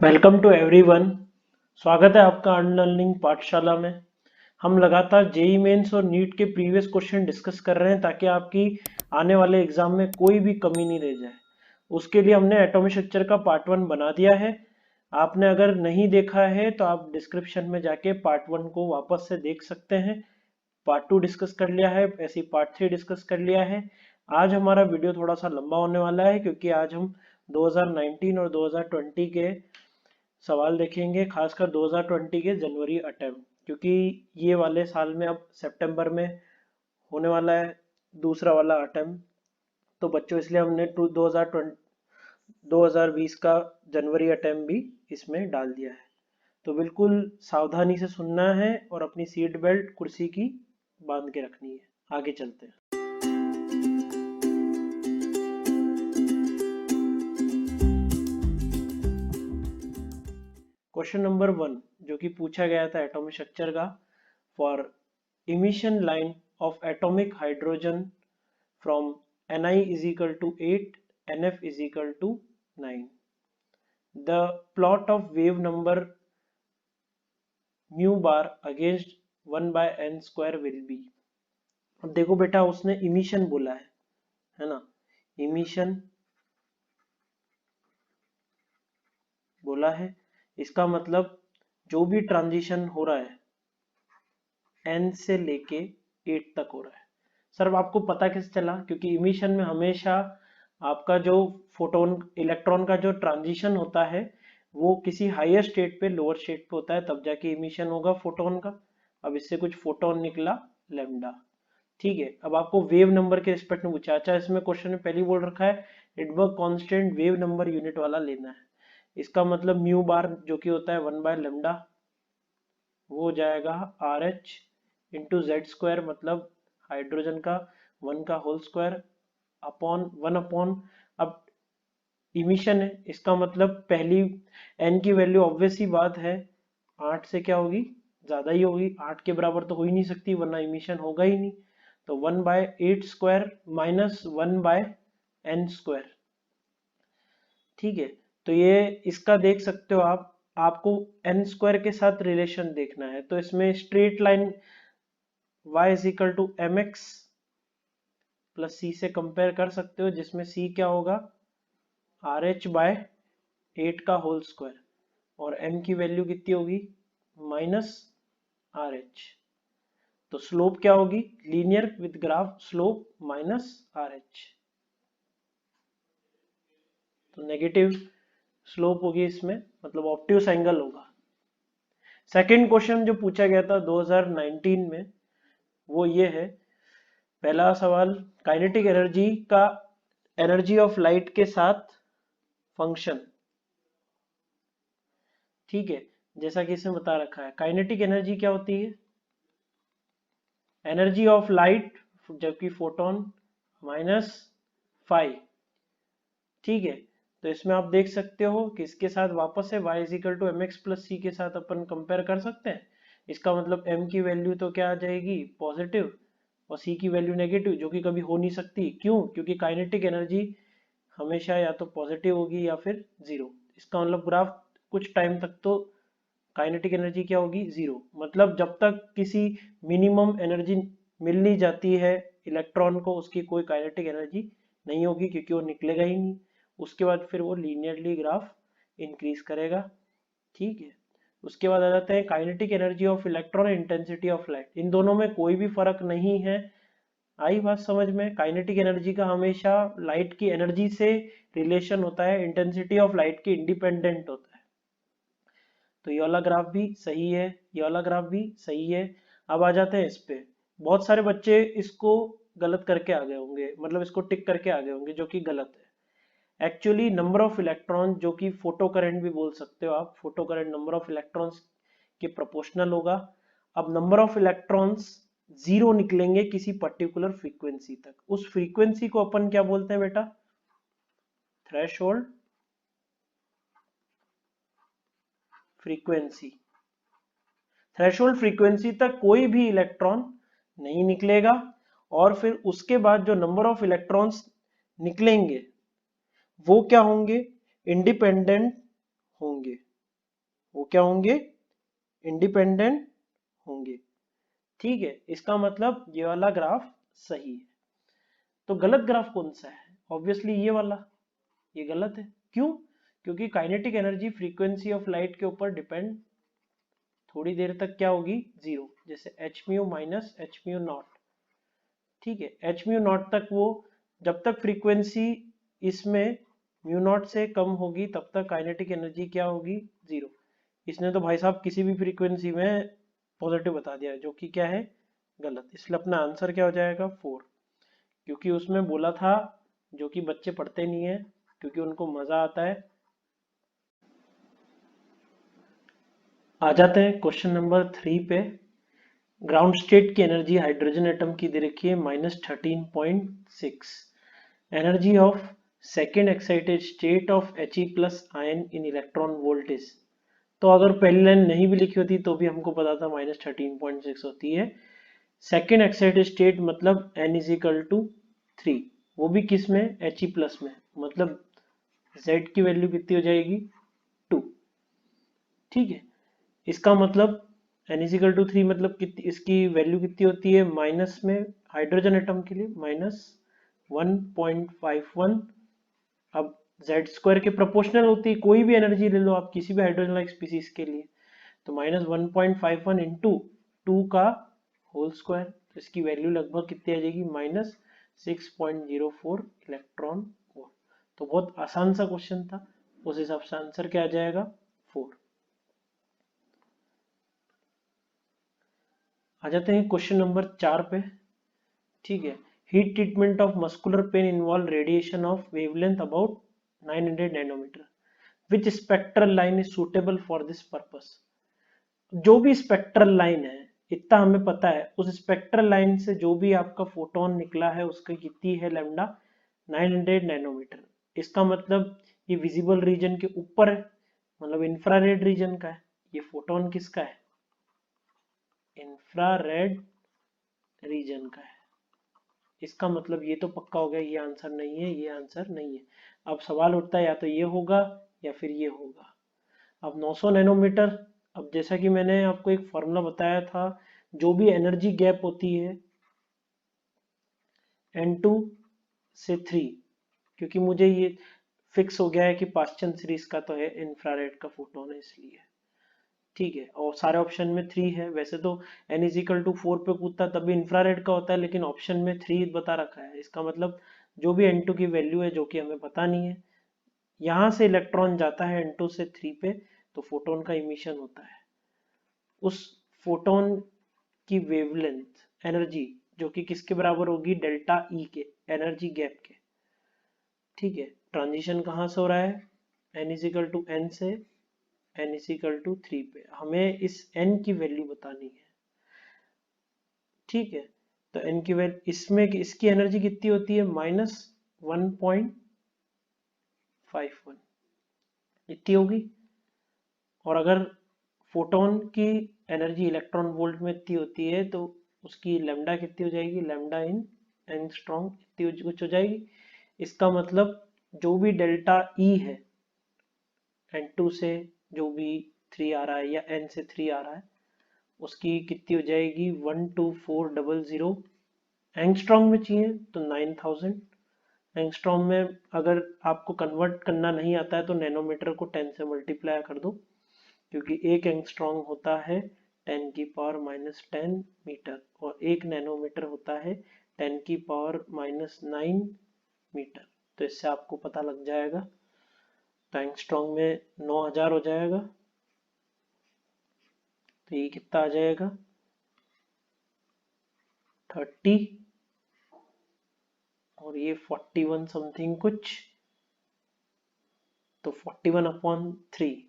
Welcome to everyone. स्वागत है आपका अनलर्निंग पाठशाला में। हम लगातार जेई मेंस और नीट के प्रीवियस क्वेश्चन डिस्कस कर रहे हैं ताकि आपकी आने वाले एग्जाम में कोई भी कमी नहीं रह जाए। उसके लिए हमने एटॉमिक स्ट्रक्चर का पार्ट 1 बना दिया है। आपने अगर नहीं देखा है तो आप डिस्क्रिप्शन में जाके पार्ट 1 को वापस से देख सकते हैं। पार्ट 2 डिस्कस कर लिया है, ऐसे ही पार्ट 3 डिस्कस कर लिया है। आज हमारा वीडियो थोड़ा सा लंबा होने वाला है क्योंकि आज हम 2019 और 2020 के सवाल देखेंगे, खासकर 2020 के जनवरी अटेम्प्ट, क्योंकि ये वाले साल में अब सितंबर में होने वाला है दूसरा वाला अटेम्प्ट। तो बच्चों इसलिए हमने 2020 का जनवरी अटेम्प्ट भी इसमें डाल दिया है। तो बिल्कुल सावधानी से सुनना है और अपनी सीट बेल्ट कुर्सी की बांध के रखनी है। आगे चलते हैं। क्वेश्चन नंबर 1 जो कि पूछा गया था एटॉमिक स्ट्रक्चर का, for emission line of atomic hydrogen from Ni is equal to 8, Nf is equal to 9. The plot of wave number mu bar against 1 by n square will be. अब देखो बेटा, उसने इमिशन बोला है ना, emission बोला है, इसका मतलब जो भी ट्रांजिशन हो रहा है n से लेके 8 तक हो रहा है। सर आपको पता कैसे चला? क्योंकि इमिशन में हमेशा आपका जो फोटोन इलेक्ट्रॉन का जो ट्रांजिशन होता है वो किसी हायर स्टेट पे लोअर स्टेट पे होता है, तब जाके इमिशन होगा फोटोन का। अब इससे कुछ फोटोन निकला लैम्डा। ठीक है, अब आपको वेव नंबर के रिस्पेक्ट में पूछा। अच्छा, इसमें क्वेश्चन में पहले बोल रखा है Rydberg constant wave number unit वाला लेना है। इसका मतलब म्यू बार जो कि होता है 1 बाय लेमडा, वो हो जाएगा R H into Z square, मतलब हाइड्रोजन का 1 का होल स्क्वायर अपॉन 1 अपॉन, अब इमिशन है इसका मतलब पहली एन की वैल्यू ऑब्वियस ही बात है 8 से क्या होगी, ज्यादा ही होगी। 8 के बराबर तो हो ही नहीं सकती वरना इमिशन होगा ही नहीं। तो 1 by 8 square minus 1 by N square. ठीक है, तो ये इसका देख सकते हो आप। आपको एन स्क्वायर के साथ रिलेशन देखना है, तो इसमें straight line y is equal to m x plus c से कंपेयर कर सकते हो, जिसमें c क्या होगा आर एच बाय 8 का होल स्क्वायर और m की वैल्यू कितनी होगी माइनस आर एच। तो स्लोप क्या होगी, linear with graph slope minus R H, तो नेगेटिव स्लोप होगी इसमें, मतलब ऑब्ट्यूस एंगल होगा। सेकंड क्वेश्चन जो पूछा गया था 2019 में वो ये है, पहला सवाल काइनेटिक एनर्जी का एनर्जी ऑफ लाइट के साथ फंक्शन। ठीक है, जैसा कि इसमें बता रखा है काइनेटिक एनर्जी क्या होती है, एनर्जी ऑफ लाइट जबकि फोटोन माइनस फाइव। ठीक है, तो इसमें आप देख सकते हो कि इसके साथ वापस है y is equal to m x plus c के साथ अपन कंपेयर कर सकते हैं। इसका मतलब m की वैल्यू तो क्या आ जाएगी पॉजिटिव और c की वैल्यू नेगेटिव, जो कि कभी हो नहीं सकती। क्यों? क्योंकि काइनेटिक एनर्जी हमेशा या तो पॉजिटिव होगी या फिर जीरो। इसका मतलब ग्राफ कुछ टाइम तक तो काइनेटिक एनर्जी क्या होगी जीरो, मतलब जब तक किसी मिनिमम एनर्जी मिल नहीं जाती है इलेक्ट्रॉन को उसकी कोई काइनेटिक एनर्जी नहीं होगी, क्योंकि वो निकलेगा ही नहीं। उसके बाद फिर वो लीनियरली ग्राफ इंक्रीज करेगा। ठीक है, उसके बाद आ जाते हैं kinetic energy of electron, intensity of light. इन दोनों में कोई भी फर्क नहीं है। आई बात समझ में? काइनेटिक एनर्जी का हमेशा लाइट की एनर्जी से रिलेशन होता है, इंटेंसिटी ऑफ लाइट की इंडिपेंडेंट होता है। तो ये वाला ग्राफ भी सही है, ये वाला ग्राफ भी सही है। अब आ जाते हैं इस पे। बहुत सारे बच्चे इसको गलत करके आ गए होंगे, मतलब इसको टिक करके आ गए होंगे, जो कि गलत है। एक्चुअली नंबर ऑफ इलेक्ट्रॉन, जो कि फोटो करंट भी बोल सकते हो आप, photo current number of electrons के प्रोपोर्शनल होगा। अब नंबर ऑफ इलेक्ट्रॉन्स जीरो निकलेंगे किसी पर्टिकुलर फ्रीक्वेंसी तक। उस फ्रीक्वेंसी को अपन क्या बोलते हैं बेटा? Threshold frequency. थ्रेशोल्ड फ्रीक्वेंसी तक कोई भी इलेक्ट्रॉन नहीं निकलेगा, और फिर उसके बाद जो नंबर ऑफ इलेक्ट्रॉन्स निकलेंगे वो क्या होंगे? इंडिपेंडेंट होंगे। वो क्या होंगे, इंडिपेंडेंट होंगे। ठीक है, इसका मतलब ये वाला ग्राफ सही है। तो गलत ग्राफ कौन सा है, ऑब्वियसली ये वाला, ये गलत है। क्यों, क्योंकि kinetic energy frequency of light के ऊपर डिपेंड थोड़ी देर तक क्या होगी, जीरो, जैसे H mu minus H mu not. ठीक है, एच म्यू नॉट तक वो, जब तक फ्रीक्वेंसी इसमें म्यू नॉट से कम होगी तब तक काइनेटिक एनर्जी क्या होगी, जीरो। इसने तो भाई साहब किसी भी फ्रीक्वेंसी में पॉजिटिव बता दिया, जो कि क्या है, गलत। इसलिए अपना आंसर क्या हो जाएगा, 4। क्योंकि उसमें बोला था, जो कि बच्चे पढ़ते नहीं है क्योंकि उनको मजा आता है। आ जाते हैं क्वेश्चन नंबर 3 पे। ग्राउंड स्टेट की एनर्जी हाइड्रोजन एटम की दे रखी है -13.6। Energy of second excited state of He plus ion in electron volt is. तो अगर पहली लाइन नहीं भी लिखी होती तो भी हमको पता था -13.6 होती है। सेकेंड एक्साइटेड स्टेट मतलब n इज इक्वल टू 3, वो भी किस में, He प्लस में, मतलब Z की वैल्यू कितनी हो जाएगी, 2। ठीक है, इसका मतलब n इज इक्वल टू 3 मतलब कितनी, इसकी वैल्यू कितनी होती है, माइनस में हाइड्रोजन एटम के लिए -1.51। अब जेड स्क्वायर के प्रोपोर्शनल होती है, कोई भी एनर्जी ले लो आप किसी भी हाइड्रोजन लाइक स्पीसीज के लिए, तो -1.51 इंटू 2 का होल स्क्वायर, तो इसकी वैल्यू लगभग कितनी आ जाएगी, -6.04 इलेक्ट्रॉन वोल्ट। तो बहुत आसान सा क्वेश्चन था, उस हिसाब से आंसर क्या आ जाएगा, 4। आ जाते हैं क्वेश्चन नंबर 4 पे। ठीक है, heat treatment of muscular pain involve radiation of wavelength about 900 nanometer, which spectral line is suitable for this purpose. जो भी स्पेक्ट्रल लाइन है, इतना हमें पता है, उस स्पेक्ट्रल लाइन से जो भी आपका फोटोन निकला है उसका कितनी है लैम्डा, 900 नैनोमीटर। इसका मतलब ये विजिबल रीजन के ऊपर है, मतलब इंफ्रारेड रीजन का है। ये फोटोन किसका है, इंफ्रारेड रीजन का है। इसका मतलब ये तो पक्का हो गया, ये आंसर नहीं है, ये आंसर नहीं है। अब सवाल उठता है या तो ये होगा या फिर ये होगा। अब 900 नैनोमीटर, अब जैसा कि मैंने आपको एक फॉर्मूला बताया था, जो भी एनर्जी गैप होती है N2 से 3, क्योंकि मुझे ये फिक्स हो गया है कि पास्चन सीरीज का तो है, इंफ्रारेड का फोटोन है इसलिए। ठीक है, और सारे ऑप्शन में 3 है। वैसे तो n इज इक्वल टू 4 पे कूदता तभी इंफ्रारेड का होता है, लेकिन ऑप्शन में 3 बता रखा है। इसका मतलब जो भी N2 की वैल्यू है, जो कि हमें पता नहीं है, यहाँ से इलेक्ट्रॉन जाता है N2 से 3 पे, तो फोटोन का इमिशन होता है। उस फोटोन की वेवलेंथ एनर्जी जो कि किसके बराबर होगी, डेल्टा ई के, एनर्जी गैप के। ठीक है, ट्रांजिशन कहाँ से हो रहा है, n is equal to n से n इज इक्वल टू 3 पे, हमें इस n की वैल्यू बतानी है। ठीक है, तो n की वैल्यू इसमें, इसकी एनर्जी कितनी होती है, -1.51 इतनी होगी। और अगर फोटोन की एनर्जी इलेक्ट्रॉन वोल्ट में इतनी होती है तो उसकी लैम्डा कितनी हो जाएगी, लैम्डा इन एंगस्ट्रॉम इतनी कुछ हो जाएगी। इसका मतलब जो भी डेल्टा ई है N2 से, जो भी 3 आ रहा है या n से 3 आ रहा है, उसकी कितनी हो जाएगी, 12400 एंगस्ट्रॉम में चाहिए तो 9000 एंगस्ट्रॉम में। अगर आपको कन्वर्ट करना नहीं आता है तो नैनोमीटर को 10 से मल्टीप्लाई कर दो, क्योंकि एक एंगस्ट्रॉम होता है 10 की पावर -10 मीटर और एक नैनोमीटर होता है 10 की पावर -9 मीटर। तो इससे आपको पता लग जाएगा, तो एंगस्ट्रॉम में 9000 हो जाएगा, तो ये कितना आ जाएगा, 30, और ये 41 समथिंग कुछ, तो 41/3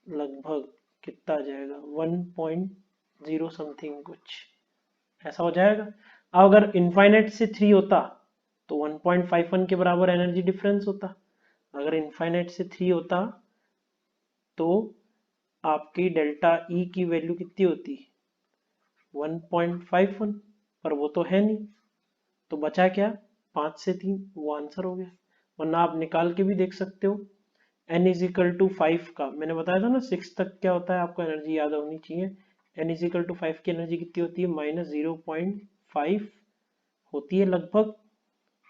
लगभग कितना आ जाएगा, 1.0 समथिंग कुछ, ऐसा हो जाएगा। अब अगर इनफाइनाइट से 3 होता तो 1.51 के बराबर एनर्जी डिफरेंस होता। अगर इनफाइनाइट से 3 होता तो आपकी डेल्टा ई की वैल्यू कितनी होती, 1.51, पर वो तो है नहीं, तो बचा क्या, 5 से 3, वो आंसर हो गया। वरना आप निकाल के भी देख सकते हो, n इज इक्वल टू 5 का, मैंने बताया था ना 6 तक क्या होता है, आपको एनर्जी याद होनी चाहिए। n इज इक्वल टू 5 की एनर्जी कितनी होती है, -0.5 होती है लगभग,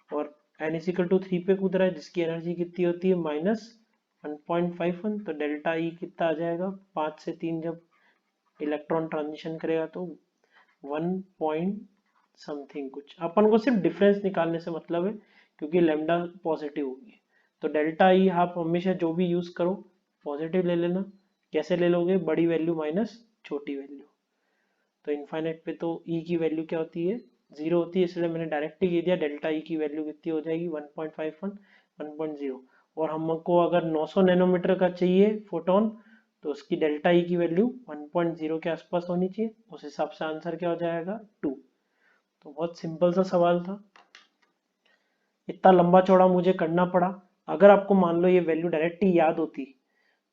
और n इज इक्वल टू 3 पे कूद रहा है जिसकी एनर्जी कितनी होती है -1.51, तो डेल्टा ई कितना आ जाएगा, 5 से 3 जब इलेक्ट्रॉन ट्रांजिशन करेगा तो 1 पॉइंट समथिंग कुछ। अपन को सिर्फ डिफरेंस निकालने से मतलब है क्योंकि लैम्डा पॉजिटिव होगी, तो डेल्टा ई आप हमेशा जो भी यूज करो पॉजिटिव ले लेना। कैसे ले लोगे, बड़ी वैल्यू माइनस छोटी वैल्यू, तो इनफाइनाइट पे तो ई की वैल्यू क्या होती है, 0 होती है, इसलिए मैंने डायरेक्ट ही दिया डेल्टा ई की वैल्यू कितनी हो जाएगी 1.51 1.0। और हमको अगर 900 नैनोमीटर का चाहिए फोटोन तो उसकी डेल्टा ई की वैल्यू 1.0 के आसपास होनी चाहिए, उस हिसाब से आंसर क्या हो जाएगा 2। तो बहुत सिंपल सा सवाल था, इतना लंबा चौड़ा मुझे करना पड़ा। अगर आपको मान लो ये वैल्यू डायरेक्ट ही याद होती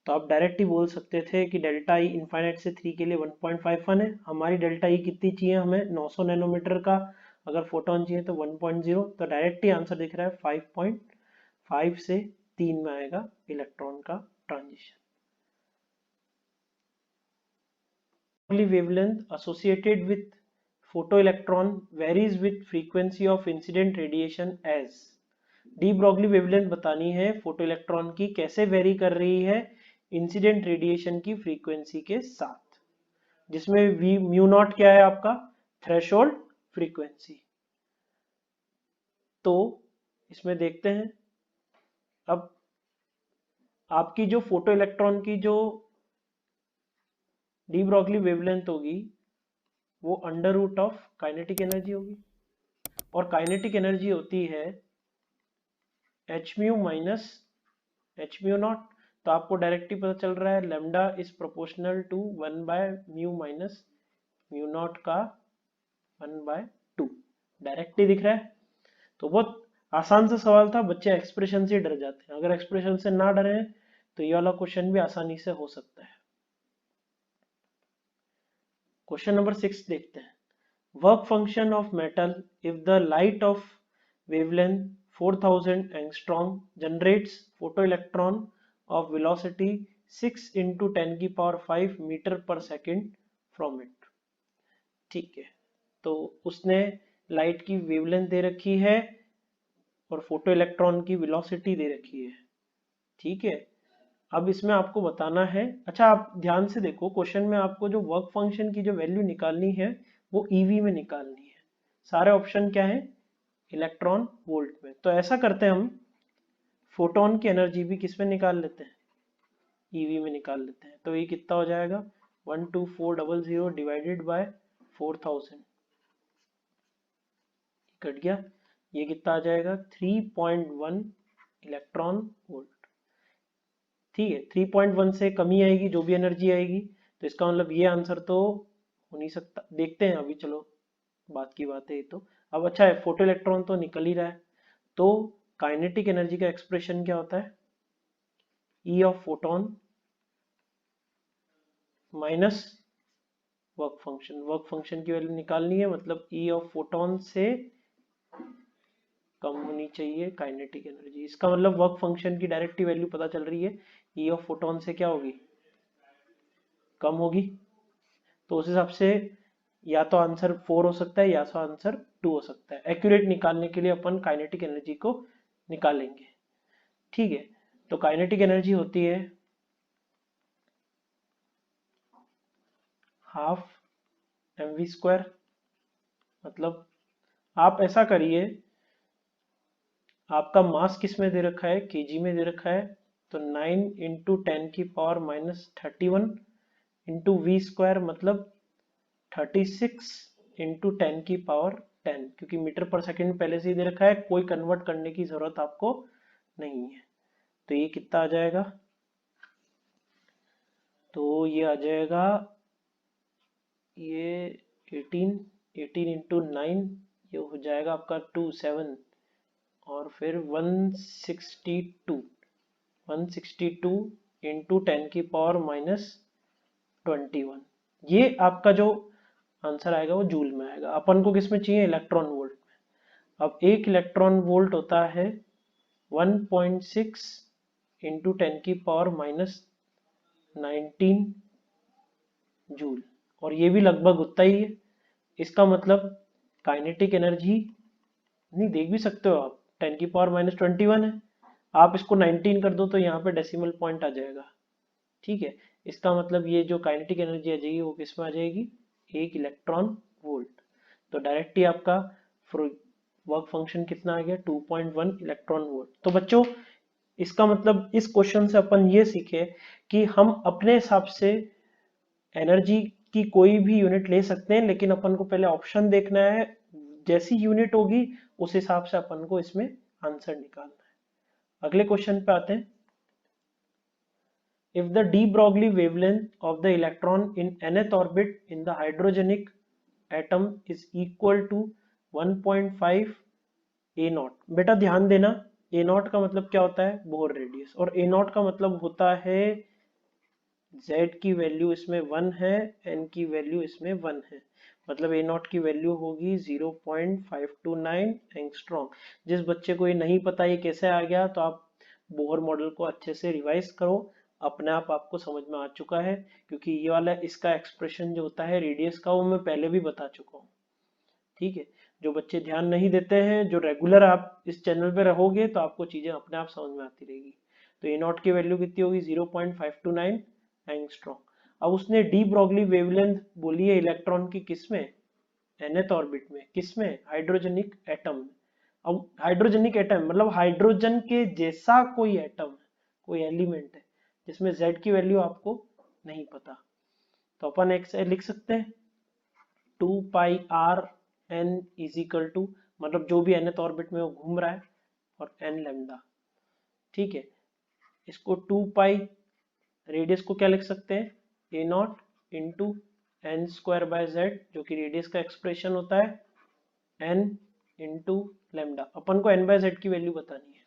तो आप डायरेक्ट ही बोल सकते थे कि डेल्टा ई इनफाइनाइट से 3 के लिए 1.51 है, हमारी डेल्टा ई कितनी चाहिए, हमें 900 नैनोमीटर का अगर फोटोन चाहिए तो 1.0, तो डायरेक्ट ही आंसर दिख रहा है 5.5 से 3 में आएगा इलेक्ट्रॉन का transition. Wavelength associated with photoelectron varies with frequency of incident radiation as de Broglie wavelength बतानी है फोटोइलेक्ट्रॉन की कैसे वेरी कर रही है इंसिडेंट रेडिएशन की फ्रीक्वेंसी के साथ, जिसमें वी म्यू नॉट क्या है आपका थ्रेशोल्ड फ्रीक्वेंसी। तो इसमें देखते हैं अब आपकी जो फोटो इलेक्ट्रॉन की जो डी ब्रॉगली वेवलेंथ होगी वो under root of kinetic energy होगी, और काइनेटिक एनर्जी होती है H mu minus H mu not. तो आपको डायरेक्टली पता चल रहा है lambda is proportional to 1 by mu minus mu not का 1/2, डायरेक्टली दिख रहा है। तो बहुत आसान सा सवाल था, बच्चे एक्सप्रेशन से डर जाते हैं, अगर एक्सप्रेशन से ना डरे तो ये वाला क्वेश्चन भी आसानी से हो सकता है। क्वेश्चन नंबर 6 देखते हैं, work function of metal if the light of wavelength 4000 angstrom generates photoelectron of velocity 6 into 10 की पावर 5 मीटर पर सेकेंड फ्रॉम इट। ठीक है, तो उसने लाइट की वेवलेंथ दे रखी है और फोटो इलेक्ट्रॉन की वेलोसिटी दे रखी है। ठीक है, अब इसमें आपको बताना है, अच्छा आप ध्यान से देखो क्वेश्चन में आपको जो वर्क फंक्शन की जो वैल्यू निकालनी है वो ईवी में निकालनी है। सारे ऑप्शन क्या है, इलेक्ट्रॉन वोल्ट में। तो ऐसा करते हैं हम फोटोन की एनर्जी भी किस में निकाल लेते हैं, ईवी में निकाल लेते हैं। तो ये कितना हो जाएगा 12400 डिवाइडेड बाय 4000 कट गया, ये कितना आ जाएगा 3.1 इलेक्ट्रॉन वोल्ट। ठीक है, 3.1 से कमी आएगी जो भी एनर्जी आएगी, तो इसका मतलब ये आंसर तो हो नहीं सकता। देखते हैं अभी, चलो बात की बात है ये तो। अब अच्छा है फोटो इलेक्ट्रॉन तो निकल ही रहा है, तो काइनेटिक एनर्जी का एक्सप्रेशन क्या होता है, ई of photon minus work function की वैल्यू निकालनी है, मतलब ई ऑफ फोटोन से कम होनी चाहिए काइनेटिक एनर्जी। इसका मतलब वर्क फंक्शन की डायरेक्ट वैल्यू पता चल रही है, ई ऑफ फोटोन से क्या होगी, कम होगी। तो उस हिसाब से या तो आंसर 4 हो सकता है या तो आंसर 2 हो सकता है। एक्यूरेट निकालने के लिए अपन काइनेटिक एनर्जी को निकालेंगे। ठीक है, तो काइनेटिक एनर्जी होती है हाफ mv²। मतलब आप ऐसा करिए, आपका मास किस में दे रखा है, केजी में दे रखा है, तो 9 इंटू 10 की पावर -31 इंटू v² मतलब 36 इंटू 10 की पावर 10, क्योंकि मीटर पर सेकंड पहले से ही दे रखा है, कोई कन्वर्ट करने की जरूरत आपको नहीं है। तो ये कितना आ जाएगा, तो ये आ जाएगा ये 18 इंटू 9, ये हो जाएगा आपका 27, और फिर 162 इंटू 10 की पावर -21, ये आपका जो आंसर आएगा वो जूल में आएगा। अपन को किस में चाहिए, इलेक्ट्रॉन वोल्ट में। अब एक इलेक्ट्रॉन वोल्ट होता है 1.6 इंटू 10 की पावर माइनस 19 जूल, और ये भी लगभग उतना ही है। इसका मतलब काइनेटिक एनर्जी, नहीं देख भी सकते हो आप, 10 की पावर माइनस 21 है, आप इसको 19 कर दो तो यहाँ पे डेसिमल पॉइंट आ जाएगा। ठीक है, इसका मतलब ये जो काइनेटिक एनर्जी आ जाएगी वो किस में आ जाएगी, 1 इलेक्ट्रॉन वोल्ट। तो डायरेक्टली आपका वर्क फंक्शन कितना आ गया, 2.1 इलेक्ट्रॉन वोल्ट। तो बच्चों इसका मतलब इस क्वेश्चन से अपन ये सीखे कि हम अपने हिसाब से एनर्जी की कोई भी यूनिट ले सकते हैं, लेकिन अपन को पहले ऑप्शन देखना है, जैसी यूनिट होगी उस हिसाब से अपन को इसमें आंसर निकालना है। अगले क्वेश्चन पे आते हैं। If the de Broglie wavelength of the electron in nth orbit in the hydrogenic atom is equal to 1.5 a naught, बेटा ध्यान देना, a naught का मतलब क्या होता है, बोर रेडियस, और a naught का मतलब होता है z की वैल्यू इसमें 1 है, n की वैल्यू इसमें 1 है, मतलब a naught की वैल्यू होगी 0.529 एंगस्ट्रॉम। जिस बच्चे को ये नहीं पता ये कैसे आ गया, तो आप बोहर मॉडल को अच्छे से रिवाइज करो, अपने आप आपको समझ में आ चुका है, क्योंकि ये वाला इसका एक्सप्रेशन जो होता है रेडियस का वो मैं पहले भी बता चुका हूँ। ठीक है, जो बच्चे ध्यान नहीं देते हैं, जो रेगुलर आप इस चैनल पे रहोगे तो आपको चीजें अपने आप समझ में आती रहेगी। तो ए नॉट की वैल्यू कितनी होगी, 0.529 एंगस्ट्रॉम। अब उसने डी ब्रॉगली वेवलेंथ बोली है इलेक्ट्रॉन की, किसमें, nth ऑर्बिट में, किसमें, हाइड्रोजनिक एटम में। अब हाइड्रोजनिक एटम मतलब हाइड्रोजन के जैसा कोई एटम है, कोई एलिमेंट है जिसमें z की वैल्यू आपको नहीं पता, तो अपन एक से लिख सकते हैं 2 pi r n is equal to, मतलब जो भी nth ऑर्बिट में वो घूम रहा है, और n लैम्डा। ठीक है, इसको 2 पाई, रेडियस को क्या लिख सकते हैं, a naught into n square by z, जो कि रेडियस का एक्सप्रेशन होता है n इंटू लैम्डा। अपन को n बाय जेड की वैल्यू बतानी है,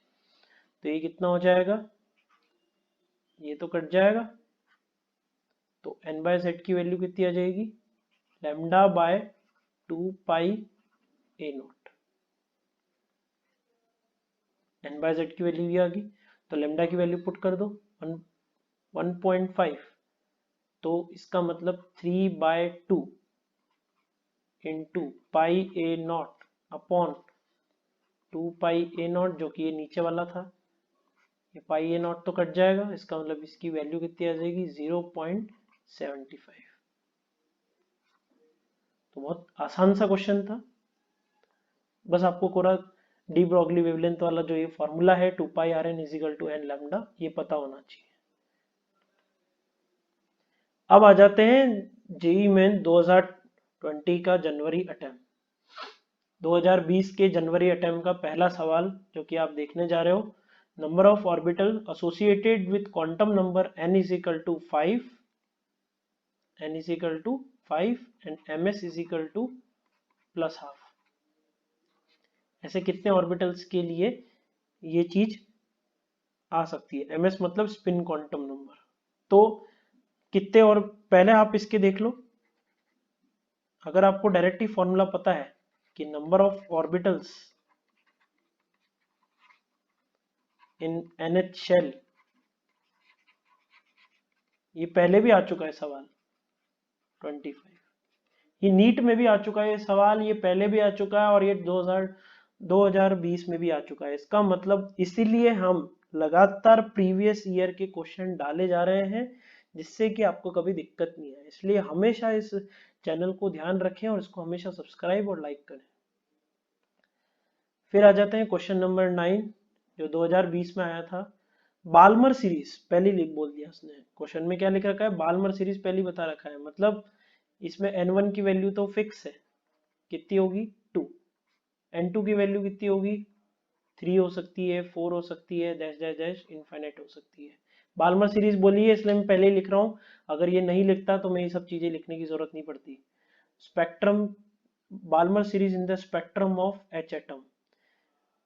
तो ये कितना हो जाएगा, ये तो कट जाएगा, तो n बाय जेड की वैल्यू कितनी आ जाएगी, lambda by 2 pi A not. n by Z की वैल्यू ये आ गई, तो लैम्डा की वैल्यू पुट कर दो 1.5, तो इसका मतलब 3 by 2 into pi A not upon 2 pi A not, जो कि ये नीचे वाला था, ये पाई ए नॉट तो कट जाएगा, इसका मतलब इसकी वैल्यू कितनी आ जाएगी, 0.75। तो बहुत आसान सा क्वेश्चन था, बस आपको पूरा डी ब्रॉगली वेवलेंथ वाला जो ये फॉर्मूला है 2 pi r n is equal to n lambda, ये पता होना चाहिए। अब आ जाते हैं जेई मेन 2020 का जनवरी अटेम्प्ट। 2020 के जनवरी अटेम्प्ट का पहला सवाल जो कि आप देखने जा रहे हो, number of orbital associated with quantum number n is equal to 5, n is equal to 5 and ms is equal to plus half. ऐसे कितने ऑर्बिटल्स के लिए ये चीज आ सकती है, ms मतलब स्पिन क्वांटम नंबर। तो कितने, और पहले आप इसके देख लो, अगर आपको डायरेक्टली फॉर्मूला पता है कि number of orbitals in nth shell, ये पहले भी आ चुका है सवाल 25, ये नीट में भी आ चुका है ये सवाल, ये पहले भी आ चुका है, और ये 2020 में भी आ चुका है। इसका मतलब इसीलिए हम लगातार प्रीवियस ईयर के क्वेश्चन डाले जा रहे हैं, जिससे कि आपको कभी दिक्कत नहीं आए। इसलिए हमेशा इस चैनल को ध्यान रखें और इसको हमेशा सब्सक्राइब और लाइक करें। फिर आ जाते हैं क्वेश्चन नंबर 9, जो 2020 में आया था। बाल्मर सीरीज पहली लिख बोल दिया उसने, क्वेश्चन में क्या लिख रखा है, बाल्मर सीरीज पहली बता रखा है, मतलब इसमें n1 की वैल्यू तो फिक्स है, कितनी होगी 2, n2 की वैल्यू कितनी होगी 3 हो सकती है, 4 हो सकती है, डैश डैश डैश इनफाइनाइट हो सकती है। बाल्मर सीरीज बोली है इसलिए मैं पहले ही लिख रहा हूँ, अगर ये नहीं लिखता तो मैं ये सब चीजें लिखने की जरूरत नहीं पड़ती। Spectrum, Balmer series in the spectrum of H atom,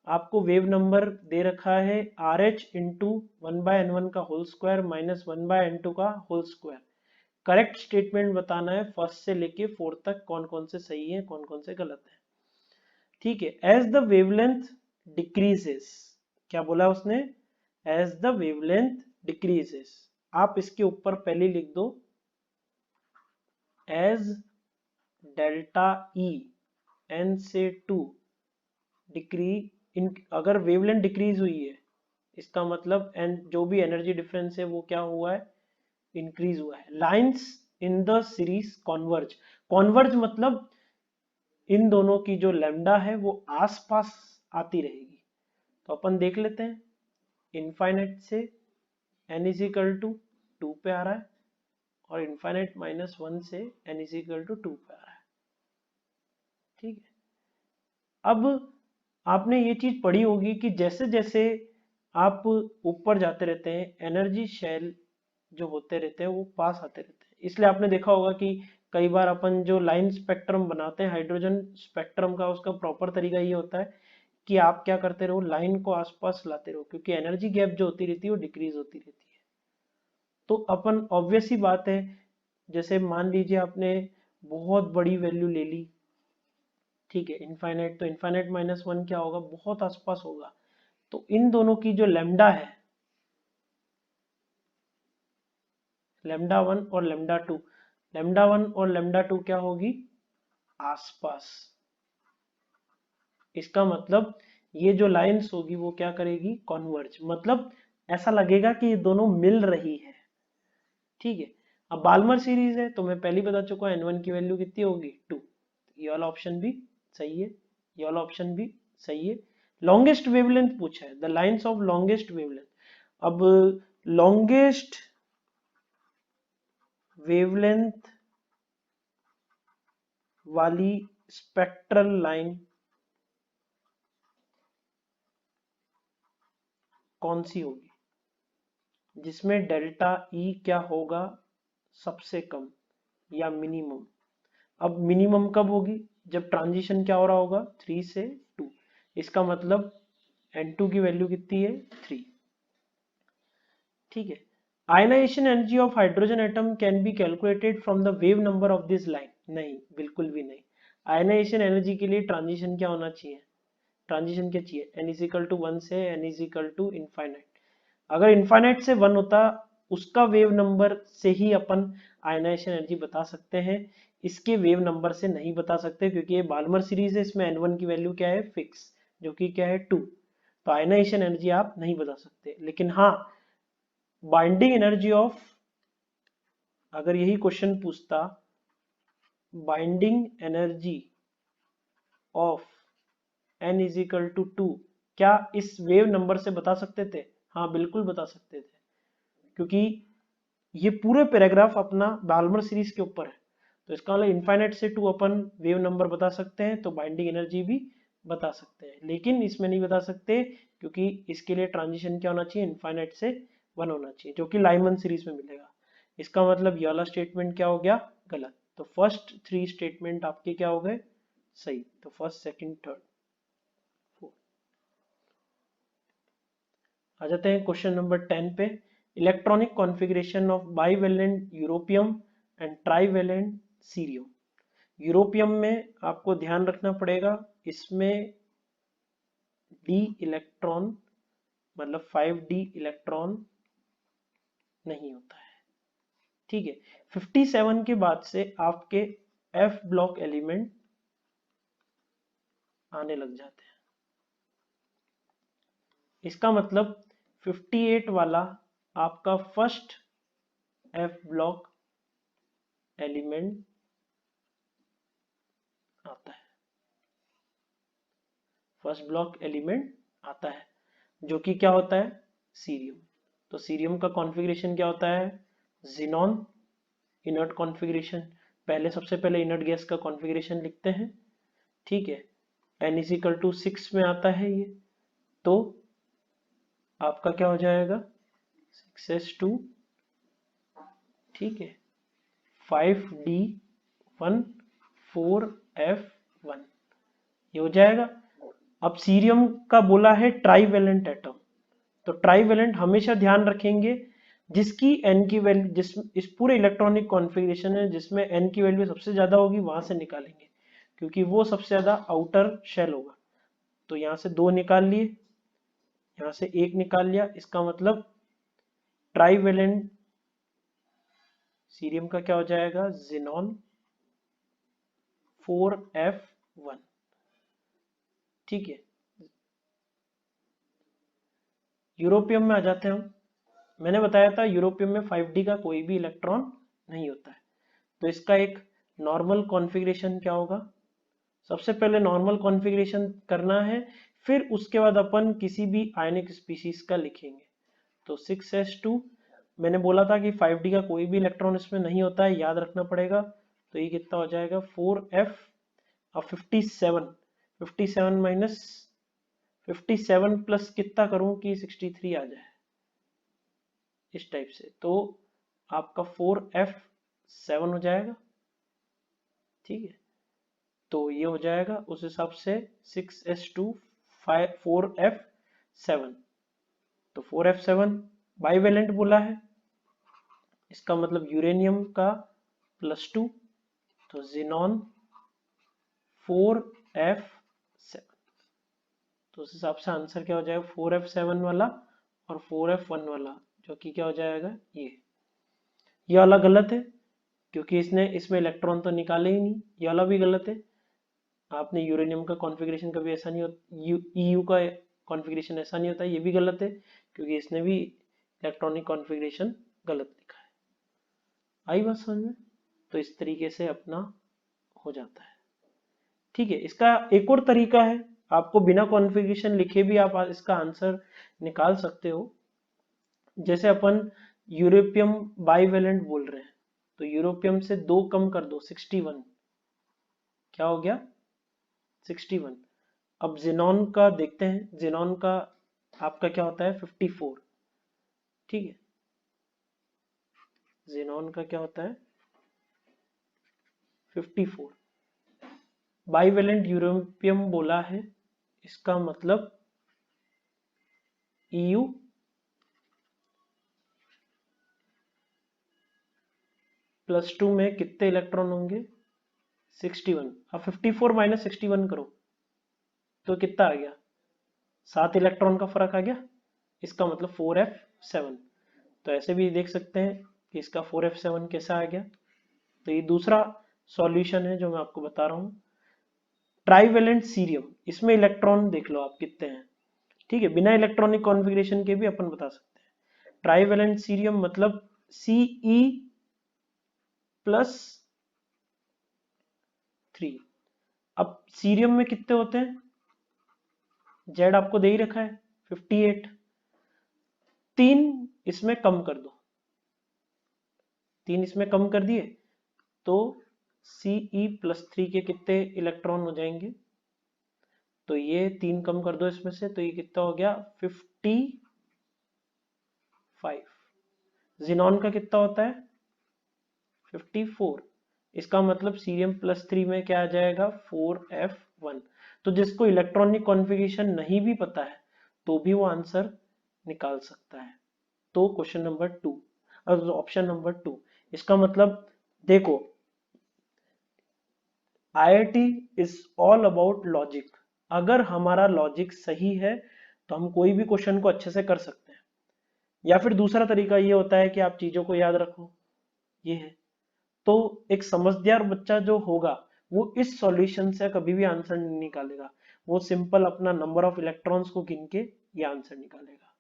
आपको वेव नंबर दे रखा है आर एच इंटू 1/n1 का होल स्क्वायर माइनस 1/n2 का होल स्क्वायर। करेक्ट स्टेटमेंट बताना है फर्स्ट से लेके फोर्थ तक, कौन कौन से सही है कौन कौन से गलत है। ठीक है, एज द वेवलेंथ डिक्रीजेस, क्या बोला उसने, एज द वेवलेंथ डिक्रीजेस। आप इसके ऊपर पहले लिख दो एज डेल्टा ई n से 2 डिक्रीज, अगर वेवलेंथ डिक्रीज हुई है इसका मतलब एन जो भी एनर्जी डिफरेंस है वो क्या हुआ है, इंक्रीज हुआ है। Lines in the series converge, converge मतलब इन दोनों की जो लैम्डा है वो आसपास आती रहेगी। तो अपन देख लेते हैं, इनफाइनाइट से n इज इक्वल टू 2 पे आ रहा है और इनफाइनाइट -1 से n इज इक्वल टू 2 पे आ रहा है। ठीक है, अब आपने ये चीज पढ़ी होगी कि जैसे जैसे आप ऊपर जाते रहते हैं एनर्जी शेल जो होते रहते हैं वो पास आते रहते हैं। इसलिए आपने देखा होगा कि कई बार अपन जो लाइन स्पेक्ट्रम बनाते हैं हाइड्रोजन स्पेक्ट्रम का, उसका प्रॉपर तरीका ये होता है कि आप क्या करते रहो, लाइन को आसपास लाते रहो, क्योंकि एनर्जी गैप जो होती रहती है वो डिक्रीज होती रहती है। तो अपन ऑब्वियस ही बात है, जैसे मान लीजिए आपने बहुत बड़ी वैल्यू ले ली, ठीक है, इनफाइनाइट, तो इनफाइनाइट -1 क्या होगा, बहुत आसपास होगा। तो इन दोनों की जो लैम्डा है, लैम्डा 1 और लैम्डा 2, लैम्डा 1 और लैम्डा 2 क्या होगी, आसपास। इसका मतलब ये जो लाइंस होगी वो क्या करेगी, कॉन्वर्ज, मतलब ऐसा लगेगा कि ये दोनों मिल रही है। ठीक है, अब बाल्मर सीरीज है तो मैं पहले बता चुका हूं n1 की वैल्यू कितनी होगी, 2। ये वाला ऑप्शन भी सही है, ये वाला ऑप्शन भी सही है। लॉन्गेस्ट वेवलेंथ पूछा है, the lines of longest wavelength. अब लॉन्गेस्ट वेवलेंथ वाली स्पेक्ट्रल लाइन कौन सी होगी, जिसमें डेल्टा ई क्या होगा, सबसे कम या मिनिमम। अब मिनिमम कब होगी, जब ट्रांजिशन क्या हो रहा होगा, 3 से 2। इसका मतलब n2 की वैल्यू कितनी है, 3। ठीक है, ionization energy of hydrogen atom can be calculated from the wave number of this line. नहीं, बिल्कुल भी नहीं। आयनाइजेशन एनर्जी के लिए ट्रांजिशन क्या होना चाहिए, ट्रांजिशन क्या चाहिए, n इज इक्वल टू 1 से n is equal to infinite. अगर इनफाइनाइट से 1 होता, उसका वेव नंबर से ही अपन आयनाइजेशन एनर्जी बता सकते हैं, इसके वेव नंबर से नहीं बता सकते, क्योंकि ये बाल्मर सीरीज है, इसमें n1 की वैल्यू क्या है, फिक्स, जो कि क्या है, 2। तो आयनाइजेशन एनर्जी आप नहीं बता सकते। लेकिन हाँ, बाइंडिंग एनर्जी ऑफ, अगर यही क्वेश्चन पूछता, binding energy of n is equal to 2, क्या इस वेव नंबर से बता सकते थे, हाँ बिल्कुल बता सकते थे, क्योंकि ये पूरे पैराग्राफ अपना बाल्मर सीरीज के ऊपर है। तो इसका मतलब इनफाइनाइट से 2 अपन वेव नंबर बता सकते हैं, तो बाइंडिंग एनर्जी भी बता सकते हैं, लेकिन इसमें नहीं बता सकते, क्योंकि इसके लिए ट्रांजिशन क्या होना चाहिए, इनफाइनाइट से 1 होना चाहिए, जो कि लाइमन सीरीज में मिलेगा। इसका मतलब ये वाला स्टेटमेंट क्या हो गया, गलत। तो फर्स्ट 3 स्टेटमेंट आपके क्या हो गए, सही। तो फर्स्ट, सेकंड, थर्ड, फोर्थ। आ जाते हैं क्वेश्चन नंबर 10 पे। Electronic configuration of bivalent europium and trivalent cerium. Europium में आपको ध्यान रखना पड़ेगा, इसमें डी इलेक्ट्रॉन, मतलब 5d इलेक्ट्रॉन नहीं होता है। ठीक है, 57 के बाद से आपके एफ ब्लॉक एलिमेंट आने लग जाते हैं। इसका मतलब 58 वाला आपका फर्स्ट एफ ब्लॉक एलिमेंट आता है, फर्स्ट ब्लॉक एलिमेंट आता है, जो कि क्या होता है, सीरियम। तो सीरियम का कॉन्फ़िगरेशन क्या होता है, जिनॉन, इनर्ट कॉन्फ़िगरेशन। पहले सबसे पहले इनर्ट गैस का कॉन्फ़िगरेशन लिखते हैं। ठीक है, n इज इक्वल टू 6 में आता है ये, तो आपका क्या हो जाएगा, 6s2, ठीक है, 5d1, 4f1, ये हो जाएगा। अब सीरियम का बोला है ट्राईवेलेंट एटम, तो ट्राईवेलेंट हमेशा ध्यान रखेंगे जिसकी n की वैल्यू, जिस इस पूरे इलेक्ट्रॉनिक कॉन्फ़िगरेशन है जिसमें n की वैल्यू सबसे ज्यादा होगी वहां से निकालेंगे, क्योंकि वो सबसे ज्यादा आउटर शेल होगा। तो यहां से 2 निकाल लिए, यहां से एक निकाल लिया, इसका मतलब ट्राईवेलेंट सीरियम का क्या हो जाएगा, जिनॉन 4f1। ठीक है, यूरोपियम में आ जाते हैं हम। मैंने बताया था यूरोपियम में 5d का कोई भी इलेक्ट्रॉन नहीं होता है। तो इसका एक नॉर्मल कॉन्फ़िगरेशन क्या होगा, सबसे पहले नॉर्मल कॉन्फ़िगरेशन करना है, फिर उसके बाद अपन किसी भी आयनिक स्पीशीज का लिखेंगे। तो 6s2, मैंने बोला था कि 5d का कोई भी इलेक्ट्रॉन इसमें नहीं होता है, याद रखना पड़ेगा। तो ये कितना हो जाएगा 4f और 57 माइनस 57 प्लस कितना करूं कि 63 आ जाए, इस टाइप से। तो आपका 4f7 हो जाएगा। ठीक है, तो ये हो जाएगा उस हिसाब से 6s2 4f7। तो 4f7 बाईवेलेंट बोला है, इसका मतलब यूरेनियम का +2, तो जिनॉन 4f7। तो उस हिसाब से आंसर क्या हो जाएगा 4f7 वाला और 4f1 वाला, जो कि क्या हो जाएगा ये वाला गलत है, क्योंकि इसने इसमें इलेक्ट्रॉन तो निकाले ही नहीं। ये वाला भी गलत है, आपने यूरेनियम का कॉन्फ़िगरेशन कभी ऐसा नहीं होता, EU का कॉन्फ़िगरेशन ऐसा नहीं होता। ये भी गलत है, क्योंकि इसने भी इलेक्ट्रॉनिक कॉन्फ़िगरेशन गलत लिखा है। आई बात समझ में? तो इस तरीके से अपना हो जाता है। ठीक है, इसका एक और तरीका है, आपको बिना कॉन्फ़िगरेशन लिखे भी आप इसका आंसर निकाल सकते हो। जैसे अपन यूरोपियम बाईवेलेंट बोल रहे हैं, तो यूरोपियम से 2 कम कर दो, 61, क्या हो गया 61। अब जिनॉन का देखते हैं, जिनॉन का आपका क्या होता है 54। ठीक है, जिनॉन का क्या होता है 54। बाईवेलेंट यूरोपियम बोला है, इसका मतलब EU +2 में कितने इलेक्ट्रॉन होंगे 61। अब 54 माइनस 61 करो तो कितना आ गया, 7 इलेक्ट्रॉन का फर्क आ गया, इसका मतलब 4f7। तो ऐसे भी देख सकते हैं कि इसका 4f7 कैसा आ गया। तो ये दूसरा सॉल्यूशन है जो मैं आपको बता रहा हूँ। ट्राईवेलेंट सीरियम, इसमें इलेक्ट्रॉन देख लो आप कितने हैं। ठीक है, बिना इलेक्ट्रॉनिक कॉन्फ़िगरेशन के भी अपन बता सकते हैं। ट्राईवेलेंट सीरियम मतलब Ce +3। अब सीरियम में कितने होते हैं, जेड आपको दे ही रखा है 58, 3 इसमें कम कर दो, 3 इसमें कम कर दिए तो Ce+3 के कितने इलेक्ट्रॉन हो जाएंगे, तो ये 3 कम कर दो इसमें से, तो ये कितना हो गया 55। जिनॉन का कितना होता है 54, इसका मतलब सीरियम +3 में क्या आ जाएगा 4f1। तो जिसको इलेक्ट्रॉनिक कॉन्फ़िगरेशन नहीं भी पता है तो भी वो आंसर निकाल सकता है। तो क्वेश्चन नंबर 2, ऑप्शन नंबर 2, इसका मतलब देखो IIT is all about logic. अगर हमारा लॉजिक सही है तो हम कोई भी क्वेश्चन को अच्छे से कर सकते हैं। या फिर दूसरा तरीका ये होता है कि आप चीजों को याद रखो, ये है। तो एक समझदार बच्चा जो होगा वो इस सॉल्यूशन से कभी भी आंसर नहीं निकालेगा, वो सिंपल अपना नंबर ऑफ इलेक्ट्रॉन्स को गिन के ये आंसर निकालेगा।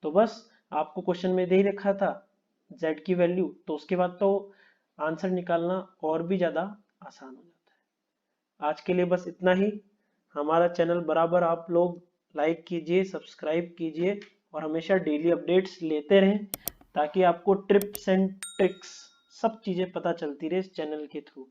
तो बस आपको क्वेश्चन में दे ही रखा था z की वैल्यू, तो उसके बाद तो आंसर निकालना और भी ज्यादा आसान हो जाता है। आज के लिए बस इतना ही। हमारा चैनल बराबर आप लोग लाइक कीजिए, सब्सक्राइब कीजिए और हमेशा डेली अपडेट्स लेते रहें, ताकि आपको ट्रिप्स एंड ट्रिक्स सब चीजें पता चलती रहे इस चैनल के थ्रू।